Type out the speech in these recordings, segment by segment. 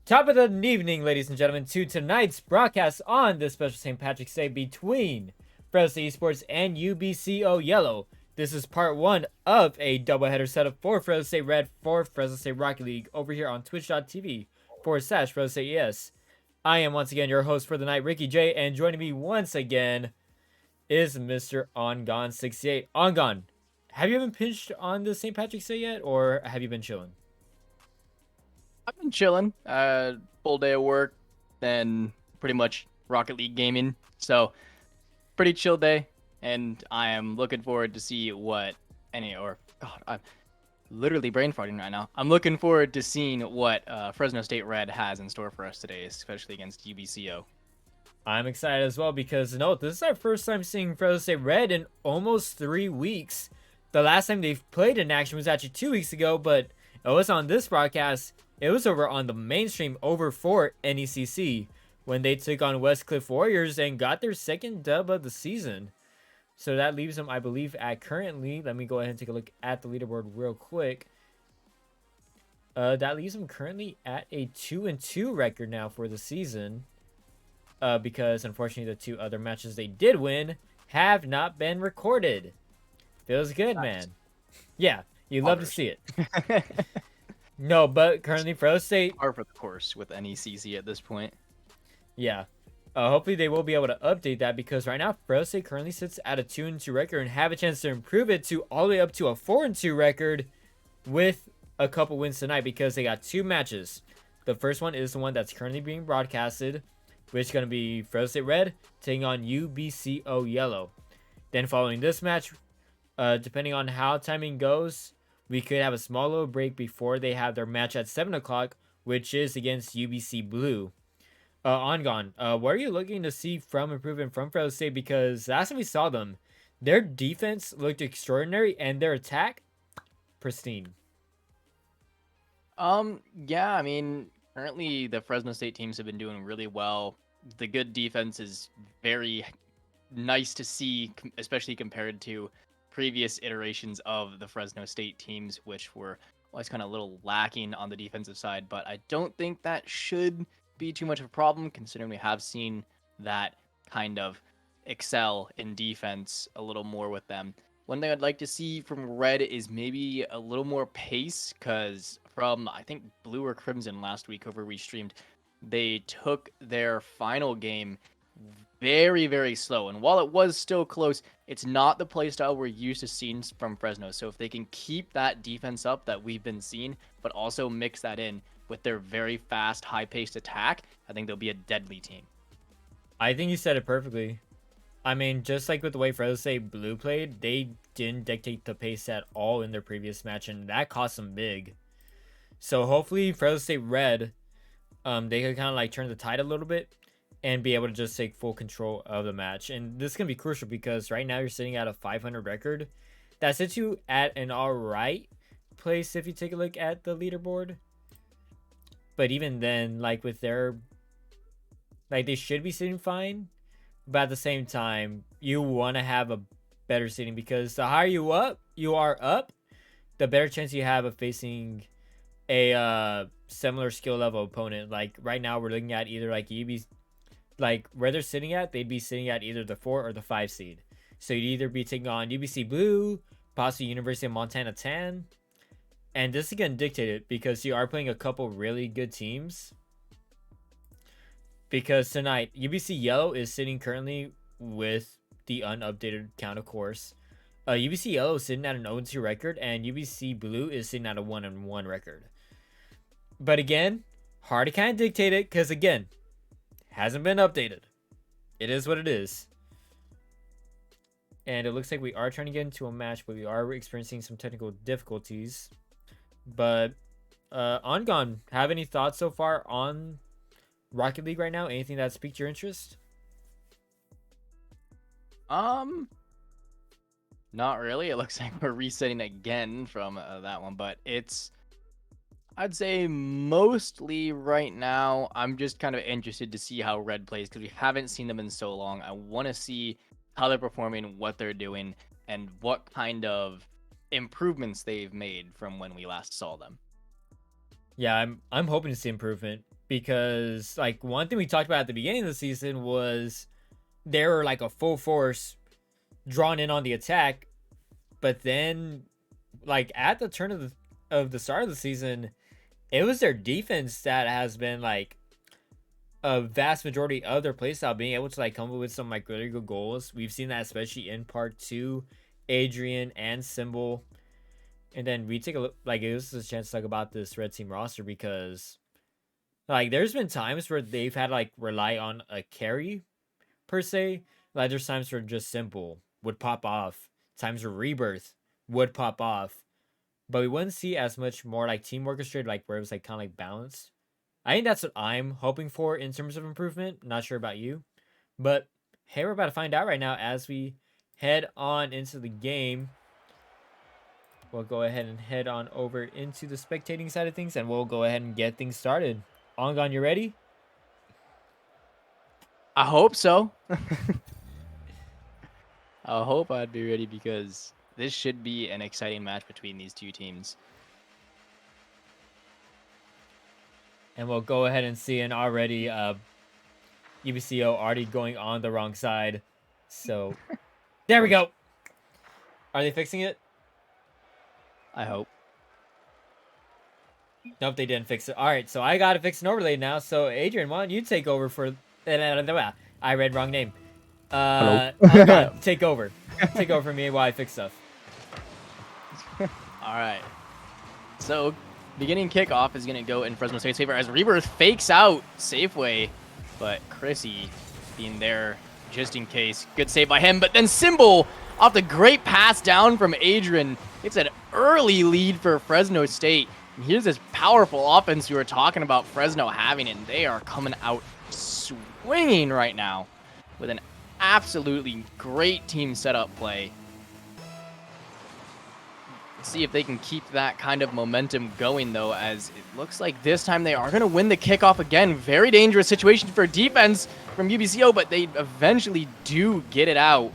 Top of the evening, ladies and gentlemen, to tonight's broadcast on this special St. Patrick's Day between Fresno State Esports and UBCO Yellow. This is part one of a doubleheader setup for Fresno State Red for Fresno State Rocket League over here on twitch.tv/Fresno State ES. I am once again your host for the night, Ricky J, and joining me once again is Mr. Ongon68. Ongon, have you been pinched on the St. Patrick's Day yet, or have you been chilling? I've been chilling. Full day of work, then pretty much Rocket League gaming. So pretty chill day, and I am looking forward to see what God, I'm literally brain farting right now. I'm looking forward to seeing what Fresno State Red has in store for us today, especially against UBCO. I'm excited as well because this is our first time seeing Fresno State Red in almost 3 weeks. The last time they've played in action was actually 2 weeks ago, but it was on this broadcast. It was over on the mainstream over for NECC when they took on West Cliff Warriors and got their second dub of the season. So that leaves them, I believe, at currently, let me go ahead and take a look at the leaderboard real quick. That leaves them currently at a 2-2 record now for the season. Because unfortunately the two other matches they did win have not been recorded. Feels good, Nice. man. Yeah, you love to see it. No, but currently Fresno State Par for the course with NECC at this point. Yeah. Hopefully they will be able to update that because right now Fresno State currently sits at a 2-2 record and have a chance to improve it to all the way up to a 4-2 record with a couple wins tonight because they got two matches. The first one is the one that's currently being broadcasted, which is going to be Fresno State Red taking on UBCO Yellow. Then following this match, depending on how timing goes, we could have a small little break before they have their match at 7 o'clock, which is against UBC Blue. Ongon, what are you looking to see from improvement from Fresno State? Because last time we saw them, their defense looked extraordinary and their attack, pristine. Yeah, I mean, currently the Fresno State teams have been doing really well. The good defense is very nice to see, especially compared to previous iterations of the Fresno State teams, which were always kind of a little lacking on the defensive side. But I don't think that should be too much of a problem, considering we have seen that kind of excel in defense a little more with them. One thing I'd like to see from Red is maybe a little more pace, because from, I think, Blue or Crimson last week over we streamed, they took their final game very, very slow. And while it was still close, it's not the playstyle we're used to seeing from Fresno. So if they can keep that defense up that we've been seeing, but also mix that in with their very fast, high-paced attack, I think they'll be a deadly team. I think you said it perfectly. I mean, just like with the way Fresno State Blue played, they didn't dictate the pace at all in their previous match, and that cost them big. So hopefully Fresno State Red, they can kind of like turn the tide a little bit and be able to just take full control of the match. And this is going to be crucial because right now you're sitting at a 500 record. That sits you at an alright place if you take a look at the leaderboard. But even then, like with their, like they should be sitting fine. But at the same time, you want to have a better seating because the higher you are up, the better chance you have of facing a similar skill level opponent. Like right now we're looking at either like like where they're sitting at, they'd be sitting at either the 4 or the 5 seed. So you'd either be taking on UBC Blue, possibly University of Montana Tan. And this is going to dictate it because you are playing a couple really good teams. Because tonight, UBC Yellow is sitting currently with the unupdated count, of course. UBC Yellow is sitting at an 0-2 record, and UBC Blue is sitting at a 1-1 record. But again, hard to kind of dictate it because, again, hasn't been updated. It is what it is. And it looks like we are trying to get into a match, but we are experiencing some technical difficulties. But, Ongon, have any thoughts so far on Rocket League right now? Anything that's piqued your interest? Not really. It looks like we're resetting again from that one, but I'd say mostly right now, I'm just kind of interested to see how Red plays because we haven't seen them in so long. I want to see how they're performing, what they're doing, and what kind of improvements they've made from when we last saw them. Yeah, I'm hoping to see improvement because like one thing we talked about at the beginning of the season was they were like a full force drawn in on the attack, but then like at the turn of the start of the season, it was their defense that has been like a vast majority of their playstyle being able to like come up with some like really good goals. We've seen that especially in part two, Adrian and Symbol. And then we take a look, like it was a chance to talk about this red team roster because like there's been times where they've had to, like rely on a carry per se. Like there's times where just Simple would pop off, times where Rebirth would pop off, but we wouldn't see as much more like team orchestrated, like where it was like kind of like balanced. I think that's what I'm hoping for in terms of improvement. Not sure about you, but hey, we're about to find out right now as we head on into the game. We'll go ahead and head on over into the spectating side of things, and we'll go ahead and get things started. Ongon, you ready? I hope so. I hope I'd be ready because this should be an exciting match between these two teams. And we'll go ahead and see an already UBCO already going on the wrong side. So there we go. Are they fixing it? I hope. Nope, they didn't fix it. All right, so I got to fix an overlay now. So Adrian, why don't you take over for... I read wrong name. Ongon, take over. Take over for me while I fix stuff. All right. So, beginning kickoff is going to go in Fresno State's favor as Rebirth fakes out Safeway, but Chrissy being there just in case. Good save by him, but then Symbol off the great pass down from Adrian. It's an early lead for Fresno State. And here's this powerful offense we were talking about Fresno having, and they are coming out swinging right now with an absolutely great team setup play. See if they can keep that kind of momentum going, though, as it looks like this time they are going to win the kickoff again. Very dangerous situation for defense from UBCO, but they eventually do get it out.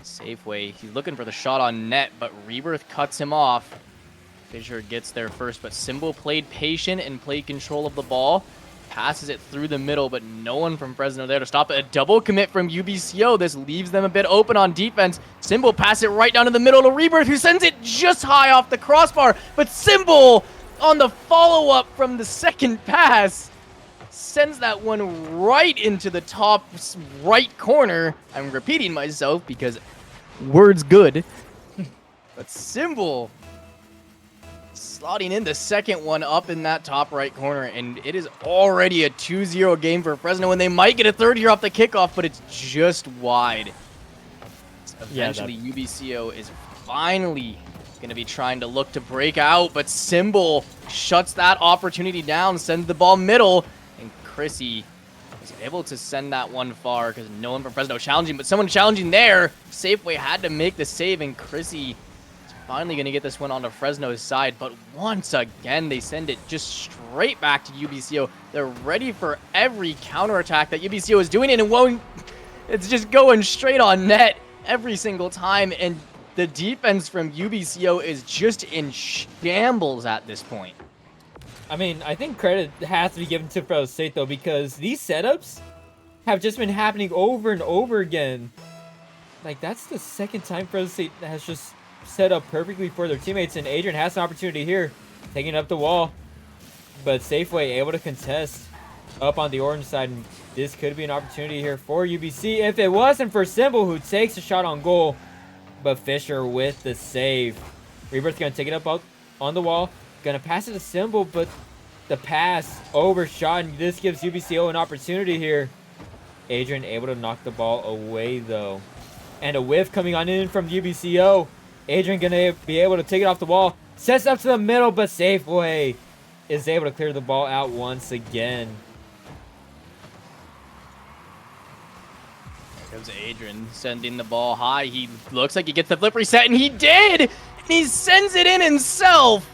Safeway, he's looking for the shot on net, but Rebirth cuts him off. Fisher gets there first, but Symbol played patient and played control of the ball. Passes it through the middle, but no one from Fresno there to stop it. A double commit from UBCO. This leaves them a bit open on defense. Symbol passes it right down to the middle to Rebirth, who sends it just high off the crossbar. But Symbol, on the follow-up from the second pass, sends that one right into the top right corner. I'm repeating myself because words good. But Symbol slotting in the second one up in that top right corner, and it is already a 2-0 game for Fresno, and they might get a third here off the kickoff, but it's just wide. Eventually, UBCO is finally going to be trying to look to break out, but Symbol shuts that opportunity down, sends the ball middle, and Chrissy was able to send that one far because no one from Fresno challenging, but someone challenging there. Safeway had to make the save, and Chrissy finally going to get this one onto Fresno's side, but once again, they send it just straight back to UBCO. They're ready for every counterattack that UBCO is doing, and it's just going straight on net every single time, and the defense from UBCO is just in shambles at this point. I mean, I think credit has to be given to Fresno State, though, because these setups have just been happening over and over again. Like, that's the second time Fresno State has just set up perfectly for their teammates, and Adrian has an opportunity here, taking up the wall, but Safeway able to contest up on the orange side, and this could be an opportunity here for UBC if it wasn't for Symbol, who takes a shot on goal, but Fisher with the save. Rebirth gonna take it up on the wall, gonna pass it to Symbol, but the pass overshot, and this gives UBCO an opportunity here. Adrian able to knock the ball away, though, and a whiff coming on in from UBCO. Adrian gonna be able to take it off the wall. Sets up to the middle, but Safeway is able to clear the ball out once again. There goes Adrian sending the ball high. He looks like he gets the flip reset, and he did! And he sends it in himself!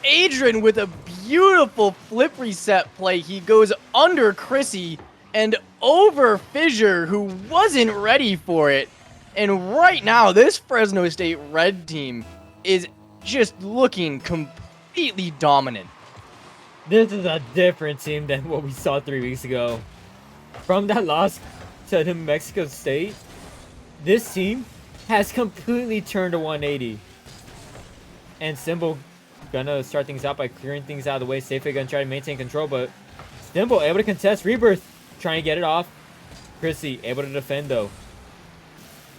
Adrian with a beautiful flip reset play. He goes under Chrissy and over Fisher, who wasn't ready for it. And right now, this Fresno State Red team is just looking completely dominant. This is a different team than what we saw 3 weeks ago. From that loss to New Mexico State, this team has completely turned a 180. And Symbol gonna start things out by clearing things out of the way. Safely gonna try to maintain control, but Symbol able to contest Rebirth, trying to get it off. Chrissy able to defend though.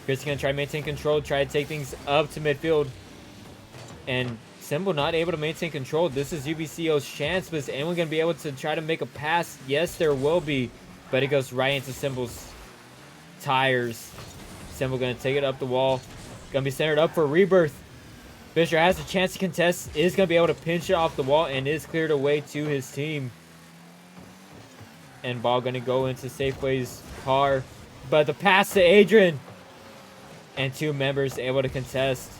Chrissy gonna try to maintain control, try to take things up to midfield. And Symbol not able to maintain control. This is UBCO's chance, but is anyone gonna be able to try to make a pass? Yes, there will be, but it goes right into Symbol's tires. Symbol gonna take it up the wall. Gonna be centered up for Rebirth. Fisher has a chance to contest, is going to be able to pinch it off the wall, and is cleared away to his team. And ball going to go into Safeway's car. But the pass to Adrian. And 2 members able to contest.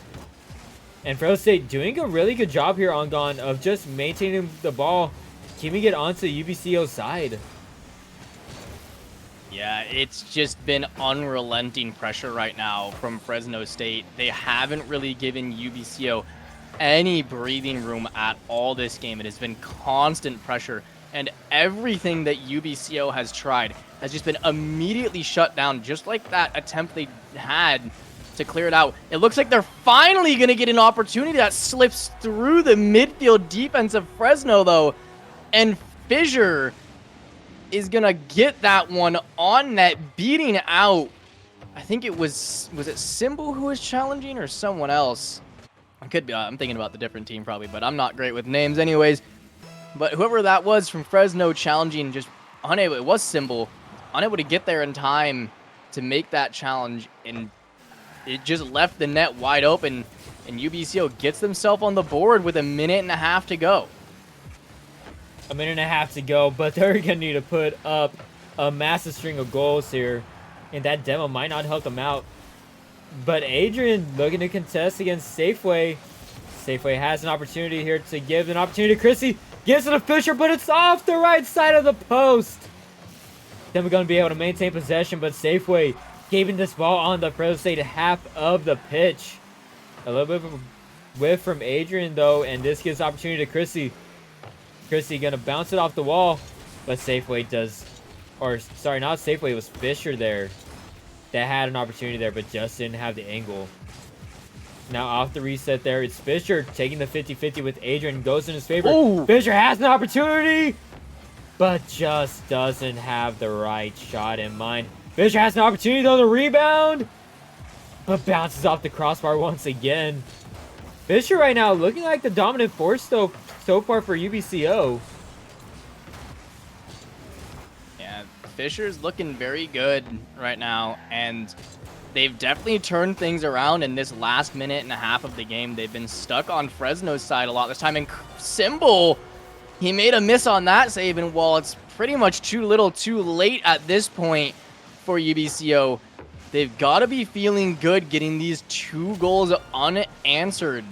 And Fresno State doing a really good job here on Gon of just maintaining the ball, keeping it onto UBCO's side. Yeah, it's just been unrelenting pressure right now from Fresno State. They haven't really given UBCO any breathing room at all this game. It has been constant pressure, and everything that UBCO has tried has just been immediately shut down, just like that attempt they had to clear it out. It looks like they're finally going to get an opportunity that slips through the midfield defense of Fresno, though, and Fissure is gonna get that one on net, beating out, I think it was it Symbol who was challenging or someone else? I could be, I'm thinking about the different team probably, but I'm not great with names anyways. But whoever that was from Fresno challenging, just unable, it was Symbol, unable to get there in time to make that challenge, and it just left the net wide open, and UBCO gets themselves on the board with 1.5 minutes to go. 1.5 minutes to go, but they're going to need to put up a massive string of goals here. And that demo might not help them out. But Adrian looking to contest against Safeway. Safeway has an opportunity here to give an opportunity to Chrissy. Gives it to Fisher, but it's off the right side of the post. Then we're going to be able to maintain possession, but Safeway giving this ball on the Fresno State half of the pitch. A little bit of a whiff from Adrian, though, and this gives opportunity to Chrissy. Chrissy gonna bounce it off the wall, but Safeway does, or sorry, not Safeway, it was Fisher there that had an opportunity there, but just didn't have the angle. Now off the reset there, it's Fisher taking the 50-50 with Adrian, goes in his favor. Ooh. Fisher has an opportunity, but just doesn't have the right shot in mind. Fisher has an opportunity though to rebound, but bounces off the crossbar once again. Fisher right now looking like the dominant force though so far for UBCO. Yeah, Fisher's looking very good right now, and they've definitely turned things around in this last 1.5 minutes of the game. They've been stuck on Fresno's side a lot this time, and Symbol, he made a miss on that save, and while it's pretty much too little too late at this point for UBCO, they've got to be feeling good getting these 2 goals unanswered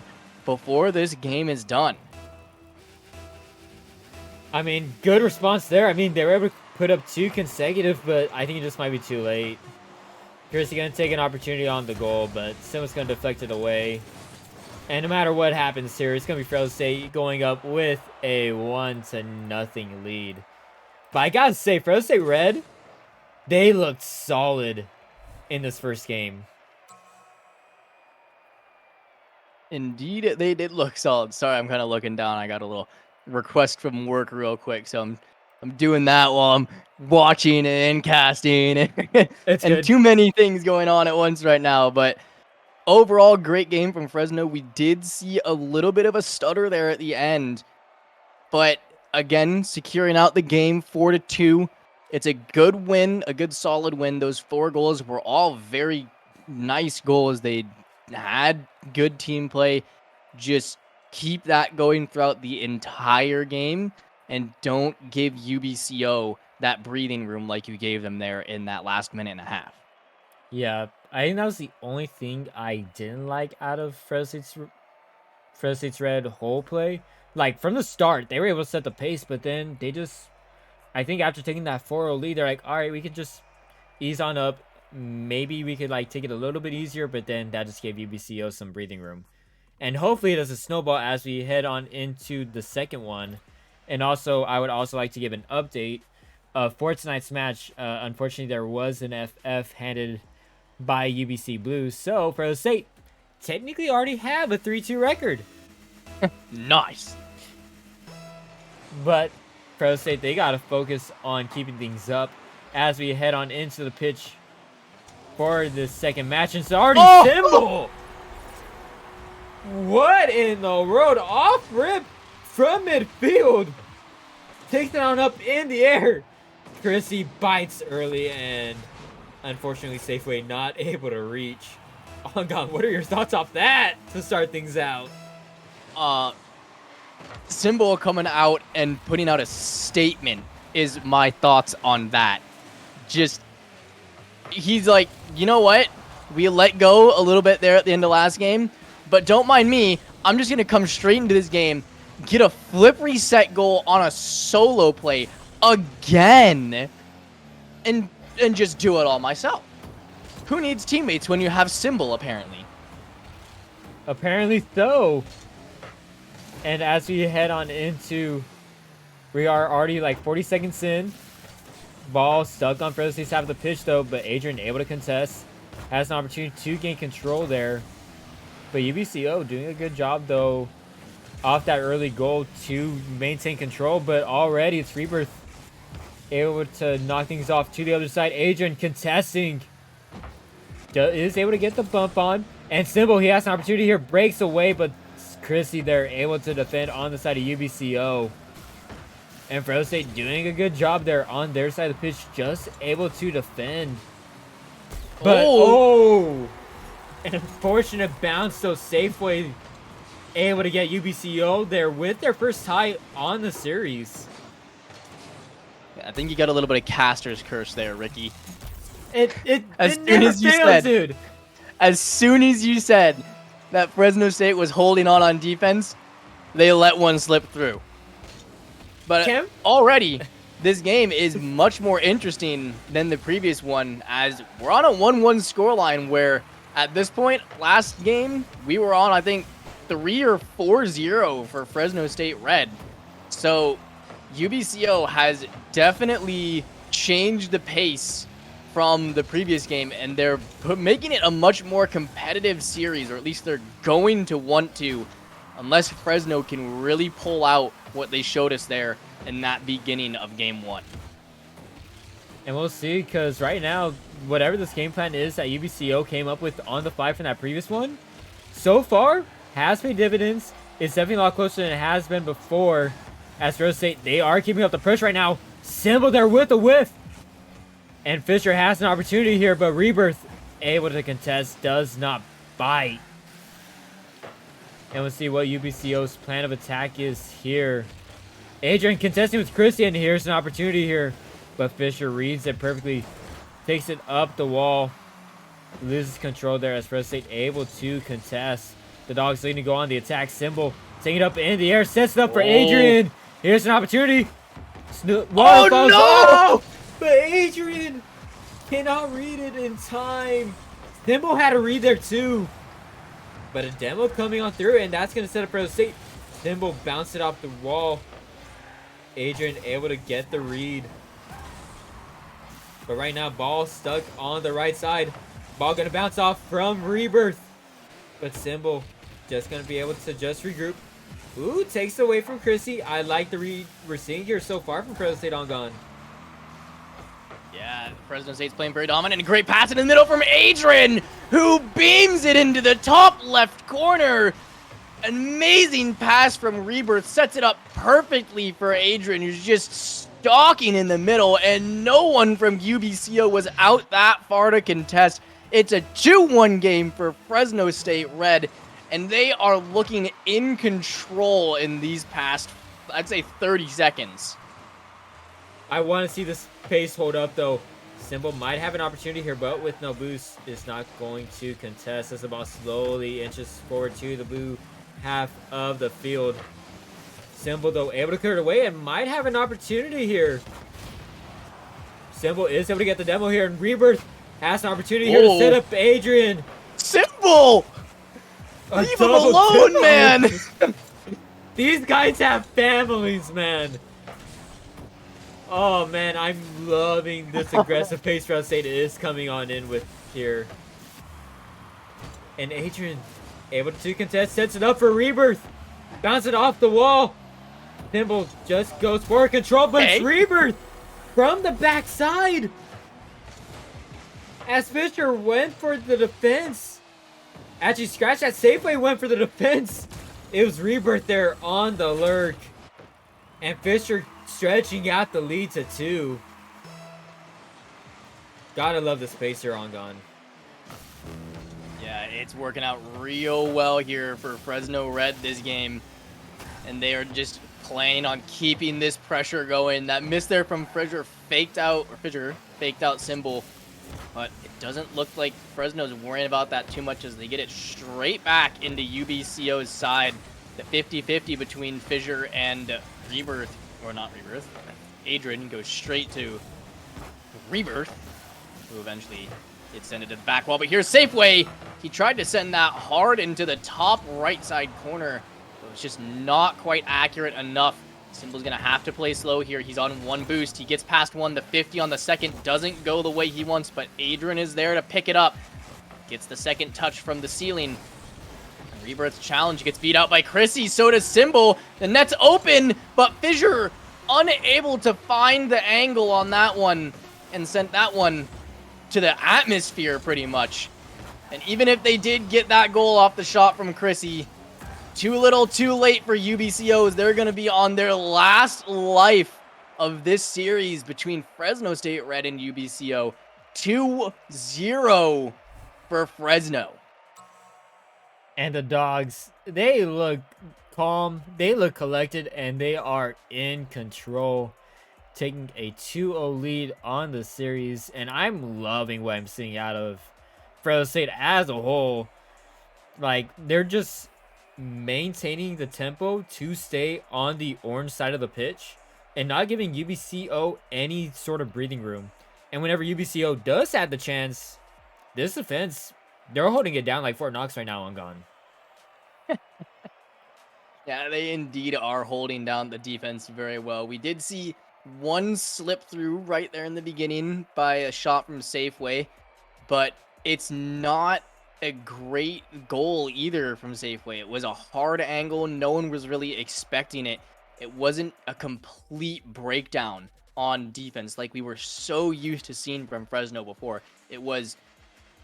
before this game is done. I mean, good response there. I mean, they were able to put up 2 consecutive, but I think it just might be too late. Chrissy going to take an opportunity on the goal, but Simmon's going to deflect it away. And no matter what happens here, it's going to be Fresno State going up with a 1-0 lead. But I got to say, Fresno State Red, they looked solid in this first game. Indeed, they did look solid. Sorry, I'm kind of looking down. I got a little request from work real quick, so I'm doing that while I'm watching and casting and too many things going on at once right now. But overall, great game from Fresno. We did see a little bit of a stutter there at the end, but again, securing out the game 4-2. It's a good win, a good solid win. Those 4 goals were all very nice goals. They had good team play. Just keep that going throughout the entire game, and don't give UBCO that breathing room like you gave them there in that last 1.5 minutes. Yeah, I think that was the only thing I didn't like out of Fresno State's Red whole play. Like, from the start, they were able to set the pace, but then they just, I think after taking that 4-0 lead, they're like, all right, we could just ease on up. Maybe we could, like, take it a little bit easier, but then that just gave UBCO some breathing room. And hopefully it doesn't snowball as we head on into the second one. And also, I would also like to give an update for tonight's match. Unfortunately, there was an FF handed by UBC Blue, so Fresno State technically already have a 3-2 record. Nice. But Fresno State, they got to focus on keeping things up as we head on into the pitch for this second match. And it's already Symbol. What in the world? Off rip from midfield. Takes it on up in the air. Chrissy bites early and unfortunately Safeway not able to reach. Ongon, what are your thoughts off that to start things out? Symbol coming out and putting out a statement is my thoughts on that. Just, he's like, you know what? We let go a little bit there at the end of last game, but don't mind me. I'm just going to come straight into this game, get a flip reset goal on a solo play again, and just do it all myself. Who needs teammates when you have Symbol, apparently? Apparently so. And as we head on into, we are already like 40 seconds in. Ball stuck on Fresno State's half of the pitch though, but Adrian able to contest. Has an opportunity to gain control there. But UBCO doing a good job though off that early goal to maintain control. But already it's Rebirth able to knock things off to the other side. Adrian contesting. Is able to get the bump on. And Symbol, he has an opportunity here. Breaks away, but Chrissy there able to defend on the side of UBCO. And Fresno State doing a good job there on their side of the pitch. Just able to defend. But, an unfortunate bounce. So Safeway able to get UBCO there with their first tie on the series. I think you got a little bit of caster's curse there, Ricky. As soon as you said that Fresno State was holding on defense, they let one slip through. But already, this game is much more interesting than the previous one, as we're on a 1-1 scoreline where, at this point, last game, we were on, I think, 3 or 4-0 for Fresno State Red. So, UBCO has definitely changed the pace from the previous game, and they're making it a much more competitive series, or at least they're going to want to, unless Fresno can really pull out what they showed us there in that beginning of game 1. And we'll see, because right now, whatever this game plan is that UBCO came up with on the fly from that previous one, so far, has paid dividends. It's definitely a lot closer than it has been before. As Fresno State, they are keeping up the push right now. Symbol there with the whiff. And Fisher has an opportunity here, but Rebirth able to contest, does not bite. And we'll see what UBCO's plan of attack is here. Adrian contesting with Christian. Here's an opportunity here, but Fisher reads it perfectly. Takes it up the wall. Loses control there as Fresno State able to contest. The Dogs leading to go on the attack. Symbol taking it up in the air. Sets it up for Adrian. Here's an opportunity. No! But Adrian cannot read it in time. Symbol had to read there too. But a demo coming on through, and that's going to set up Fresno State. Symbol bounced it off the wall. Adrian able to get the read. But right now, ball stuck on the right side. Ball going to bounce off from Rebirth. But Symbol just going to be able to just regroup. Ooh, takes away from Chrissy. I like the read we're seeing here so far from Fresno State Ongon. Yeah, Fresno State's playing very dominant. A great pass in the middle from Adrian, who beams it into the top left corner. An amazing pass from Rebirth. Sets it up perfectly for Adrian, who's just stalking in the middle. And no one from UBCO was out that far to contest. It's a 2-1 game for Fresno State Red. And they are looking in control in these past, I'd say, 30 seconds. I want to see this pace hold up, though. Symbol might have an opportunity here, but with no boost, is not going to contest as the ball slowly inches forward to the blue half of the field. Symbol, though, able to clear it away and might have an opportunity here. Symbol is able to get the demo here, and Rebirth has an opportunity here to set up Adrian. Symbol! Leave him alone, man! These guys have families, man. Oh, man, I'm loving this aggressive pace Fresno State is coming on in with here. And Adrian, able to contest, sets it up for Rebirth. Bounce it off the wall. Thimble just goes for control, but it's Rebirth from the backside. As Fisher went for the defense. Actually, scratch that. Safeway went for the defense. It was Rebirth there on the lurk. And Fisher stretching out the lead to 2. Gotta love the spacer on Gone. Yeah, it's working out real well here for Fresno Red this game. And they are just planning on keeping this pressure going. That miss there from Fisher faked out Symbol. But it doesn't look like Fresno's worrying about that too much as they get it straight back into UBCO's side. The 50-50 between Fissure and Rebirth, or not Rebirth, Adrian goes straight to Rebirth, who eventually gets sent to the back wall. But here's Safeway. He tried to send that hard into the top right side corner. It was just not quite accurate enough. Symbol's going to have to play slow here. He's on 1 boost. He gets past 1. The 50 on the second doesn't go the way he wants, but Adrian is there to pick it up. Gets the second touch from the ceiling. Rebirth's challenge gets beat out by Chrissy. So does Symbol. The net's open, but Fissure unable to find the angle on that one and sent that one to the atmosphere pretty much. And even if they did get that goal off the shot from Chrissy, too little, too late for UBCOs. They're going to be on their last life of this series between Fresno State Red and UBCO. 2-0 for Fresno. And the Dogs, they look calm, they look collected, and they are in control, taking a 2-0 lead on the series. And I'm loving what I'm seeing out of Fresno State as a whole. Like, they're just maintaining the tempo to stay on the orange side of the pitch and not giving UBCO any sort of breathing room. And whenever UBCO does have the chance, this defense, they're holding it down like Fort Knox right now on Gone. Yeah, they indeed are holding down the defense very well. We did see one slip through right there in the beginning by a shot from Safeway, but it's not a great goal either from Safeway. It was a hard angle. No one was really expecting it. It wasn't a complete breakdown on defense like we were so used to seeing from Fresno before. It was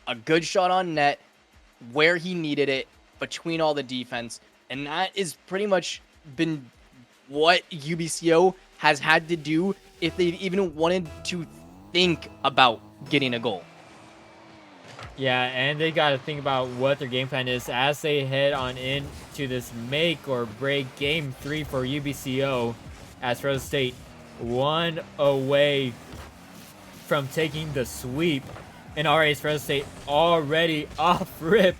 a good shot on net where he needed it between all the defense. And that is pretty much been what UBCO has had to do if they even wanted to think about getting a goal. Yeah, and they got to think about what their game plan is as they head on into this make or break game 3 for UBCO, as Fresno State 1 away from taking the sweep. And already Fresno State already off rip,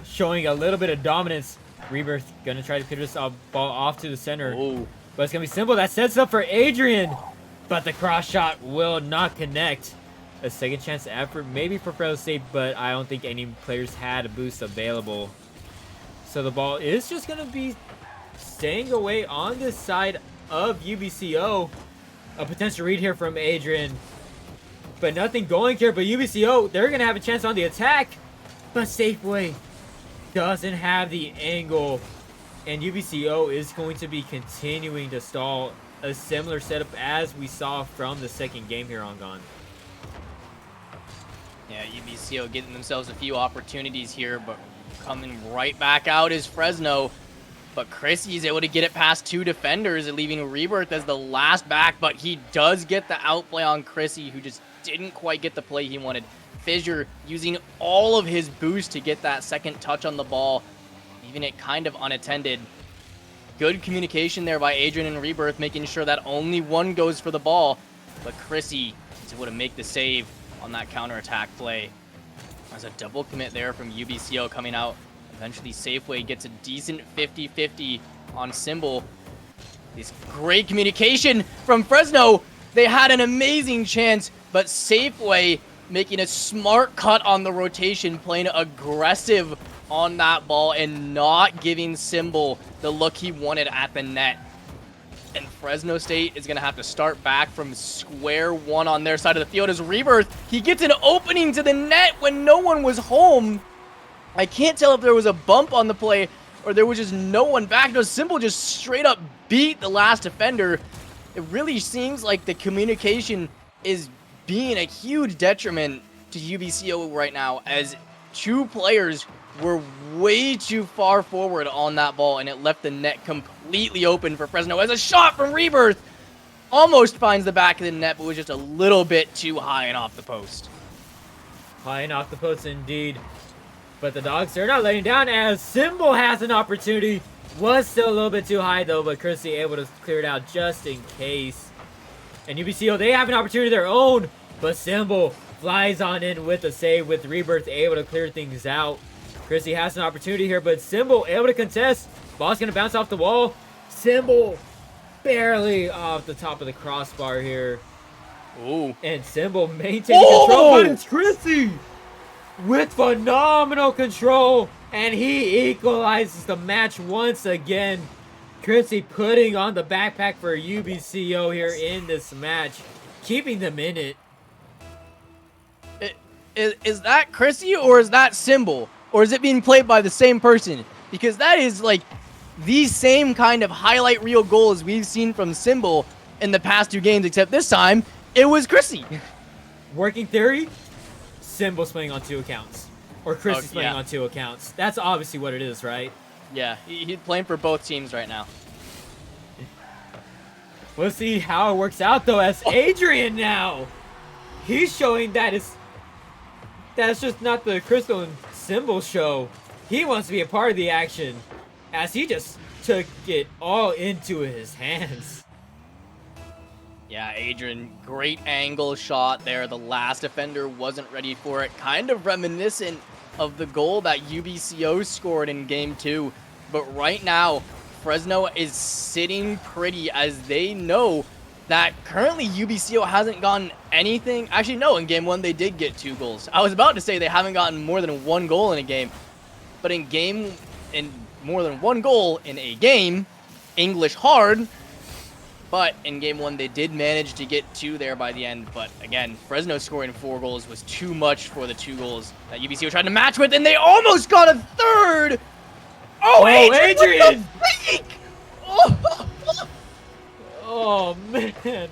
showing a little bit of dominance. Rebirth gonna try to pitch this ball off to the center. Ooh. But it's gonna be simple. That sets up for Adrian, but the cross shot will not connect. A second chance effort maybe for Fresno State, but I don't think any players had a boost available. So the ball is just gonna be staying away on this side of UBCO. A potential read here from Adrian, but nothing going here. But UBCO, they're gonna have a chance on the attack, but Safeway doesn't have the angle, and UBCO is going to be continuing to stall. A similar setup as we saw from the second game here on Gone. Yeah, UBCO getting themselves a few opportunities here, but coming right back out is Fresno. But Chrissy is able to get it past 2 defenders, leaving Rebirth as the last back, but he does get the outplay on Chrissy, who just didn't quite get the play he wanted. Fissure using all of his boost to get that second touch on the ball, leaving it kind of unattended. Good communication there by Adrian and Rebirth, making sure that only one goes for the ball, but Chrissy is able to make the save on that counterattack play. There's a double commit there from UBCO coming out. Eventually Safeway gets a decent 50-50 on Symbol. This great communication from Fresno. They had an amazing chance, but Safeway making a smart cut on the rotation, playing aggressive on that ball and not giving Symbol the look he wanted at the net. And Fresno State is going to have to start back from square one on their side of the field as Rebirth, he gets an opening to the net when no one was home. I can't tell if there was a bump on the play or there was just no one back. No, Symbol just straight up beat the last defender. It really seems like the communication is being a huge detriment to UBCO right now, as two players were way too far forward on that ball, and it left the net completely open for Fresno as a shot from Rebirth almost finds the back of the net, but was just a little bit too high and off the post. High and off the post indeed. But the Dogs, they're not letting down as Symbol has an opportunity. Was still a little bit too high though, but Chrissy able to clear it out just in case. And UBCO, they have an opportunity of their own, but Symbol flies on in with a save with Rebirth able to clear things out. Chrissy has an opportunity here, but Symbol able to contest. Ball's going to bounce off the wall. Symbol barely off the top of the crossbar here. Ooh. And Symbol maintaining control, but it's Chrissy with phenomenal control, and he equalizes the match once again. Chrissy putting on the backpack for UBCO here in this match, keeping them in it. Is that Chrissy or is that Symbol? Or is it being played by the same person? Because that is like the same kind of highlight reel goals we've seen from Symbol in the past two games, except this time it was Chrissy. Working theory, Symbol's playing on two accounts. Or Chrissy's playing on two accounts. That's obviously what it is, right? Yeah, he's playing for both teams right now. We'll see how it works out though, as Adrian now, he's showing that that's just not the Crystal and Symbol show. He wants to be a part of the action, as he just took it all into his hands. Yeah, Adrian, great angle shot there. The last defender wasn't ready for it. Kind of reminiscent of the goal that UBCO scored in game 2. But right now, Fresno is sitting pretty, as they know that currently UBCO hasn't gotten anything. Actually, no, in game 1 they did get 2 goals. I was about to say they haven't gotten more than 1 goal in a game. But in more than 1 goal in a game, English hard. But in game 1 they did manage to get 2 there by the end. But again, Fresno scoring 4 goals was too much for the 2 goals that UBCO tried to match with, and they almost got a third! Oh, Adrian! Oh, man.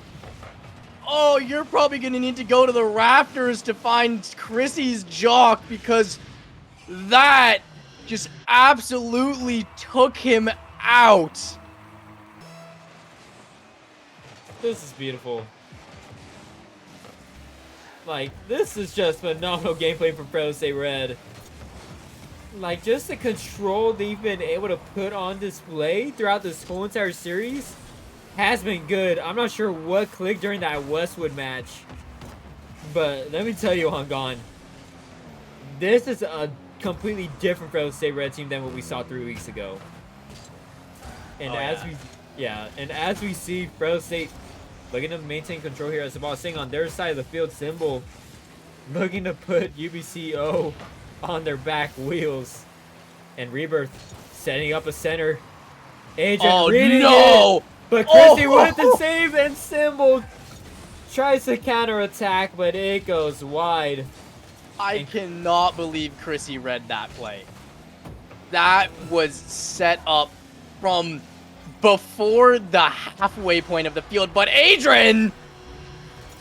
Oh, you're probably going to need to go to the rafters to find Chrissy's jock, because that just absolutely took him out. This is beautiful. Like, this is just phenomenal gameplay from Fresno State Red. Like, just the control they've been able to put on display throughout this whole entire series has been good. I'm not sure what clicked during that Westwood match, but let me tell you, Hangan, this is a completely different Fresno State Red team than what we saw 3 weeks ago. And as we see Fresno State looking to maintain control here as the ball is staying on their side of the field, Symbol looking to put UBCO on their back wheels, and Rebirth setting up a center. Agent reading it, but Chrissy with the save, and Symbol tries to counterattack, but it goes wide. I cannot believe Chrissy read that play. That was set up from before the halfway point of the field, but Adrian,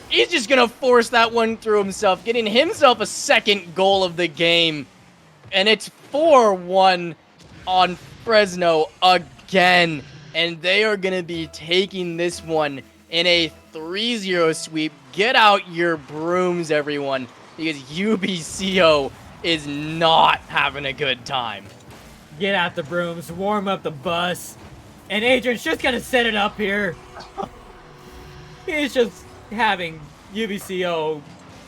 he's just gonna force that one through himself, getting himself a second goal of the game, and it's 4-1 on Fresno again, and they are gonna be taking this one in a 3-0 sweep. Get out your brooms, everyone, because UBCO is not having a good time. Get out the brooms, warm up the bus. And Adrian's just gonna set it up here. He's just having UBCO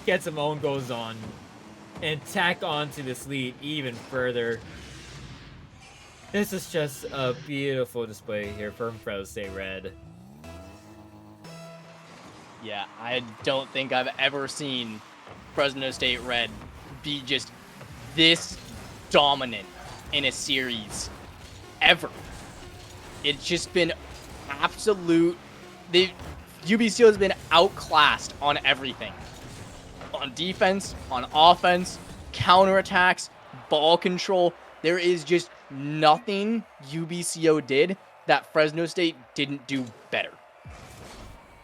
get some own goals on and tack onto this lead even further. This is just a beautiful display here from Fresno State Red. Yeah, I don't think I've ever seen Fresno State Red be just this dominant in a series ever. It's just been absolute. The UBCO has been outclassed on everything. On defense, on offense, counterattacks, ball control. There is just nothing UBCO did that Fresno State didn't do better.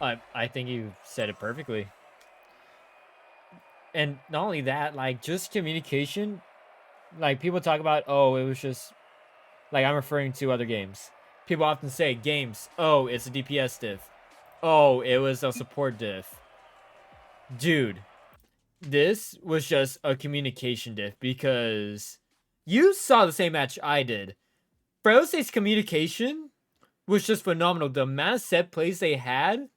I think you said it perfectly. And not only that, like just communication. Like people talk about, oh, it was just like I'm referring to other games. People often say games, oh, it's a DPS diff. Oh, it was a support diff. Dude, this was just a communication diff because you saw the same match I did. Fresno State's communication was just phenomenal. The amount of set plays they had,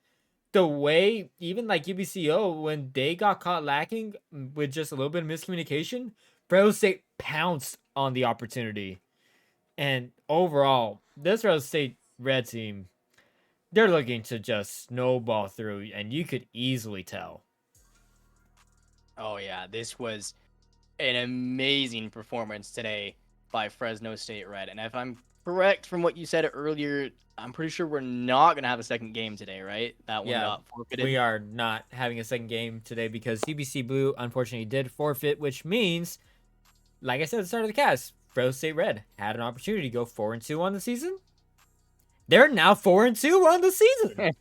the way even like UBCO when they got caught lacking with just a little bit of miscommunication, Fresno State pounced on the opportunity. And overall, this Fresno State Red team, they're looking to just snowball through, and you could easily tell. Oh yeah, this was an amazing performance today by Fresno State Red. And if I'm correct from what you said earlier, I'm pretty sure we're not going to have a second game today, right? That one got forfeited. We are not having a second game today because UBC Blue unfortunately did forfeit, which means, like I said at the start of the cast, Fresno State Red had an opportunity to go 4-2 on the season. They're now 4-2 on the season.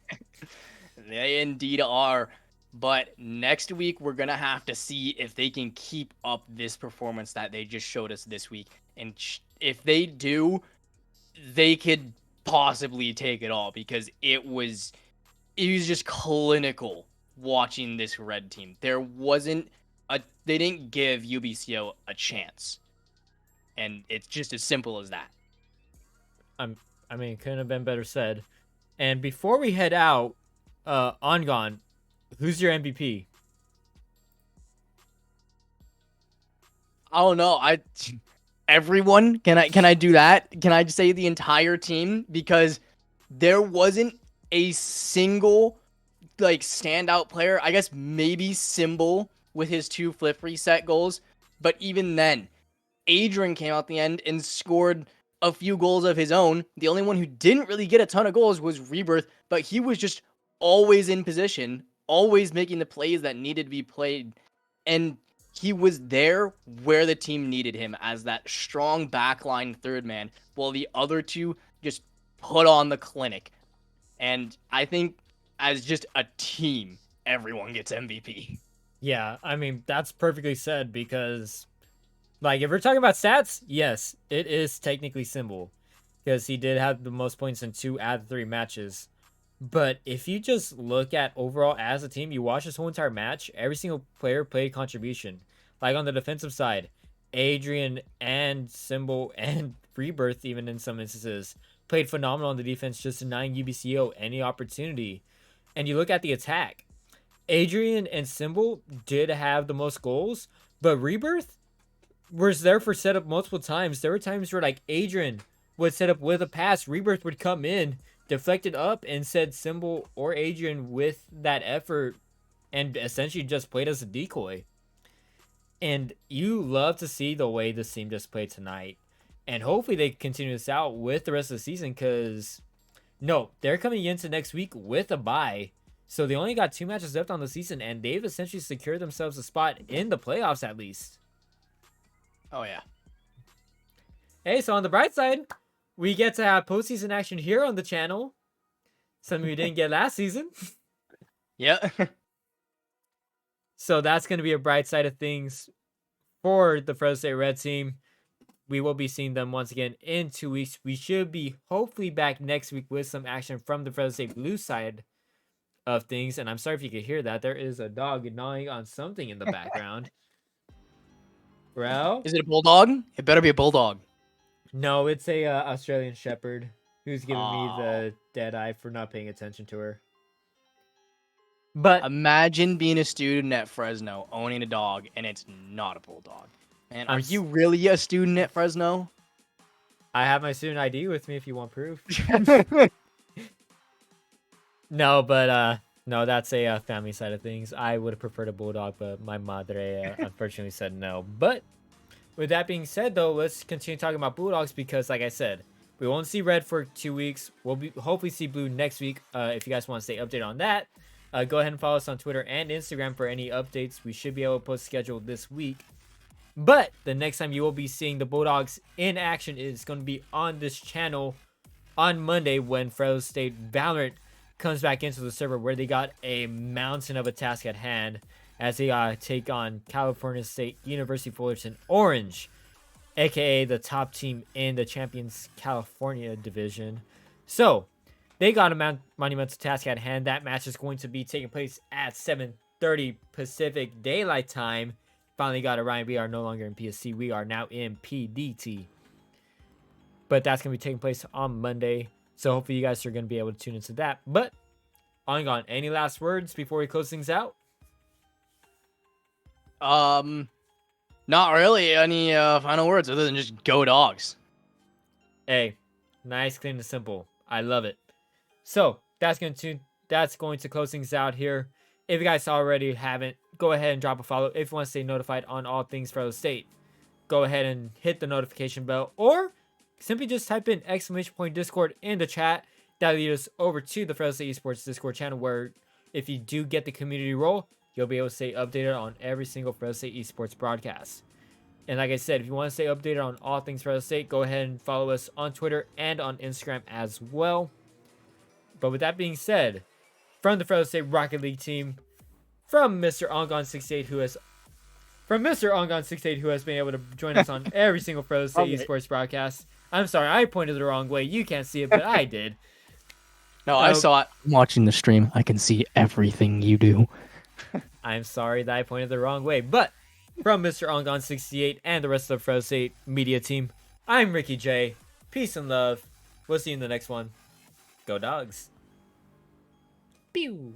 They indeed are. But next week, we're going to have to see if they can keep up this performance that they just showed us this week. And if they do, they could possibly take it all because it was just clinical watching this Red team. They didn't give UBCO a chance. And it's just as simple as that. I mean, it couldn't have been better said. And before we head out, Ongon, who's your MVP? I don't know. Everyone, can I do that? Can I just say the entire team? Because there wasn't a single like standout player. I guess maybe Symbol with his 2 flip reset goals, but even then, Adrian came out the end and scored a few goals of his own. The only one who didn't really get a ton of goals was Rebirth, but he was just always in position, always making the plays that needed to be played, and he was there where the team needed him as that strong backline third man, while the other two just put on the clinic. And I think as just a team, everyone gets MVP. Yeah, I mean, that's perfectly said because, like, if we're talking about stats, yes, it is technically Symbol because he did have the most points in 2 out of 3 matches. But if you just look at overall as a team, you watch this whole entire match, every single player played contribution. Like on the defensive side, Adrian and Symbol and Rebirth, even in some instances, played phenomenal on the defense, just denying UBCO any opportunity. And you look at the attack, Adrian and Symbol did have the most goals, but Rebirth was there for setup multiple times. There were times where like Adrian would set up with a pass, Rebirth would come in, deflected up, and said Symbol or Adrian with that effort and essentially just played as a decoy. And you love to see the way this team just played tonight. And hopefully they continue this out with the rest of the season because, no, they're coming into next week with a bye. So they only got 2 matches left on the season, and they've essentially secured themselves a spot in the playoffs at least. Oh, yeah. Hey, so on the bright side, we get to have postseason action here on the channel. Something we didn't get last season. Yeah. So that's going to be a bright side of things for the Fresno State Red team. We will be seeing them once again in 2 weeks. We should be hopefully back next week with some action from the Fresno State Blue side of things. And I'm sorry if you could hear that. There is a dog gnawing on something in the background. Bro? Is it a bulldog? It better be a bulldog. No, it's a Australian Shepherd who's giving me the dead eye for not paying attention to her. But imagine being a student at Fresno, owning a dog, and it's not a bulldog. Man, are you really a student at Fresno? I have my student ID with me if you want proof. No, but no, that's a family side of things. I would have preferred a bulldog, but my madre unfortunately said no. But with that being said, though, let's continue talking about Bulldogs because, like I said, we won't see red for 2 weeks. We'll hopefully see blue next week. If you guys want to stay updated on that, go ahead and follow us on Twitter and Instagram for any updates. We should be able to post schedule this week. But the next time you will be seeing the Bulldogs in action is going to be on this channel on Monday when Fresno State Valorant comes back into the server, where they got a mountain of a task at hand as they take on California State University Fullerton Orange, aka the top team in the Champions California division. So they got a monumental task at hand. That match is going to be taking place at 7:30 Pacific Daylight Time. Finally got it right. We are no longer in PSC. We are now in PDT. But that's going to be taking place on Monday. So hopefully you guys are going to be able to tune into that. But on, any last words before we close things out? Not really any final words other than just go Dogs. Hey, nice, clean, and simple. I love it. So that's going to close things out here. If you guys already haven't, go ahead and drop a follow. If you want to stay notified on all things Fresno State, go ahead and hit the notification bell, or simply just type in !Discord in the chat. That leads us over to the Fresno State Esports Discord channel, where if you do get the community role, you'll be able to stay updated on every single Fresno State Esports broadcast. And like I said, if you want to stay updated on all things Fresno State, go ahead and follow us on Twitter and on Instagram as well. But with that being said, from the Fresno State Rocket League team, from Mr. Ongon68 who has been able to join us on every single Fresno State Esports broadcast. I'm sorry, I pointed the wrong way. You can't see it, but I did. No, I saw it. I'm watching the stream. I can see everything you do. I'm sorry that I pointed the wrong way, but from Mr. Ongon68 and the rest of the Fresno State media team, I'm Ricky J. Peace and love. We'll see you in the next one. Go Dogs. Pew!